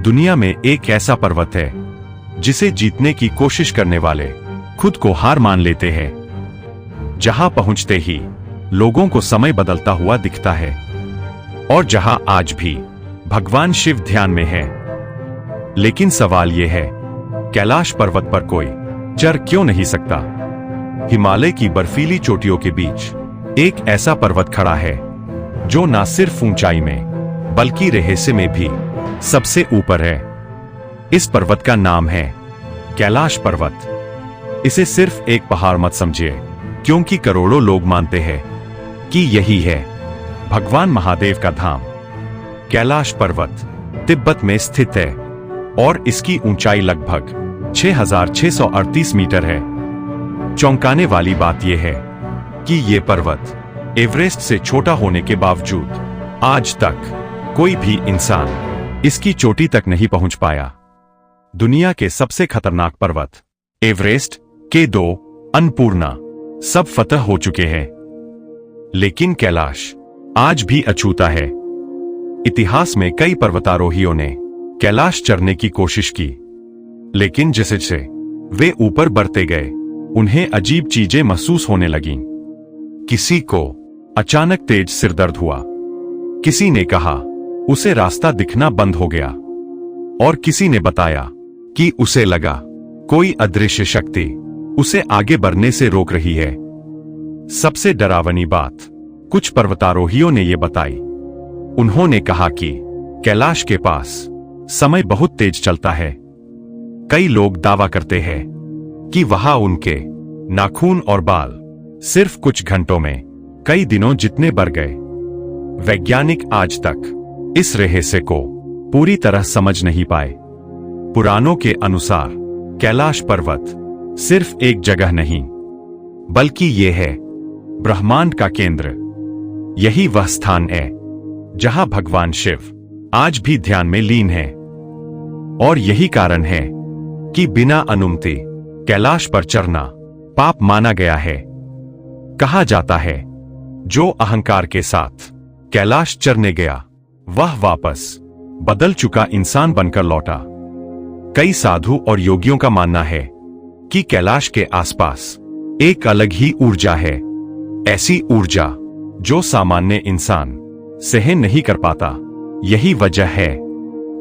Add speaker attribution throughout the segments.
Speaker 1: दुनिया में एक ऐसा पर्वत है जिसे जीतने की कोशिश करने वाले खुद को हार मान लेते हैं। जहां पहुंचते ही लोगों को समय बदलता हुआ दिखता है और जहां आज भी भगवान शिव ध्यान में है। लेकिन सवाल यह है, कैलाश पर्वत पर कोई चढ़ क्यों नहीं सकता? हिमालय की बर्फीली चोटियों के बीच एक ऐसा पर्वत खड़ा है जो न सिर्फ ऊंचाई में बल्कि रहस्य में भी सबसे ऊपर है। इस पर्वत का नाम है कैलाश पर्वत। इसे सिर्फ एक पहाड़ मत समझिए, क्योंकि करोड़ों लोग मानते हैं कि यही है भगवान महादेव का धाम। कैलाश पर्वत तिब्बत में स्थित है और इसकी ऊंचाई लगभग 6,638 मीटर है। चौंकाने वाली बात यह है कि यह पर्वत एवरेस्ट से छोटा होने के बावजूद आज तक कोई भी इंसान इसकी चोटी तक नहीं पहुंच पाया। दुनिया के सबसे खतरनाक पर्वत एवरेस्ट, K2, अन्नपूर्णा सब फतह हो चुके हैं, लेकिन कैलाश आज भी अछूता है। इतिहास में कई पर्वतारोहियों ने कैलाश चढ़ने की कोशिश की, लेकिन जैसे जैसे वे ऊपर बढ़ते गए उन्हें अजीब चीजें महसूस होने लगीं। किसी को अचानक तेज सिरदर्द हुआ, किसी ने कहा उसे रास्ता दिखना बंद हो गया और किसी ने बताया कि उसे लगा कोई अदृश्य शक्ति उसे आगे बढ़ने से रोक रही है। सबसे डरावनी बात कुछ पर्वतारोहियों ने यह बताई। उन्होंने कहा कि कैलाश के पास समय बहुत तेज चलता है। कई लोग दावा करते हैं कि वहां उनके नाखून और बाल सिर्फ कुछ घंटों में कई दिनों जितने बढ़ गए। वैज्ञानिक आज तक इस रहस्य को पूरी तरह समझ नहीं पाए। पुराणों के अनुसार कैलाश पर्वत सिर्फ एक जगह नहीं, बल्कि यह है ब्रह्मांड का केंद्र। यही वह स्थान है जहां भगवान शिव आज भी ध्यान में लीन है। और यही कारण है कि बिना अनुमति कैलाश पर चढ़ना पाप माना गया है। कहा जाता है जो अहंकार के साथ कैलाश चढ़ने गया वह वापस बदल चुका इंसान बनकर लौटा। कई साधु और योगियों का मानना है कि कैलाश के आसपास एक अलग ही ऊर्जा है, ऐसी ऊर्जा जो सामान्य इंसान सहन नहीं कर पाता। यही वजह है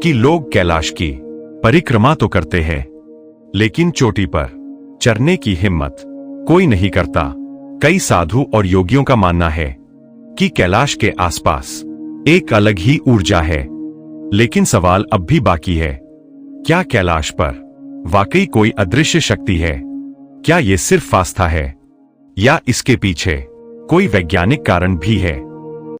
Speaker 1: कि लोग कैलाश की परिक्रमा तो करते हैं, लेकिन चोटी पर चढ़ने की हिम्मत कोई नहीं करता। कई साधु और योगियों का मानना है कि कैलाश के आसपास एक अलग ही ऊर्जा है, लेकिन सवाल अब भी बाकी है, क्या कैलाश पर वाकई कोई अदृश्य शक्ति है? क्या यह सिर्फ आस्था है या इसके पीछे कोई वैज्ञानिक कारण भी है?